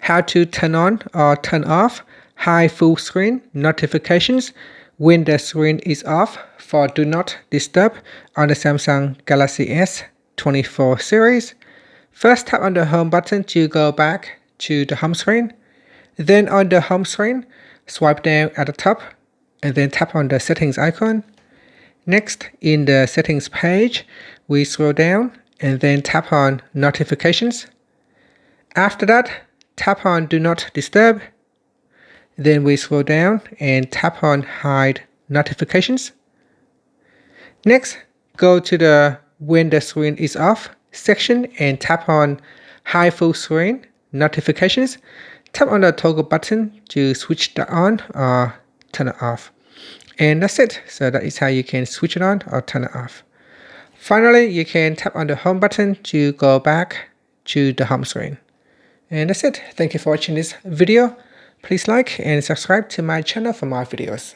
how to turn on or turn off hide full screen notifications when the screen is off for Do Not Disturb on the Samsung Galaxy S24 series. First, tap on the home button to go back to the home screen. Then on the home screen, swipe down at the top and then tap on the settings icon. Next, in the settings page, we scroll down and then tap on notifications. After that, tap on Do Not Disturb. Then we scroll down and tap on Hide Notifications. Next, go to the When the Screen is Off section and tap on Hide Full Screen Notifications. Tap on the toggle button to switch that on or turn it off. And that's it. So that is how you can switch it on or turn it off. Finally, you can tap on the home button to go back to the home screen. And that's it. Thank you for watching this video. Please like and subscribe to my channel for more videos.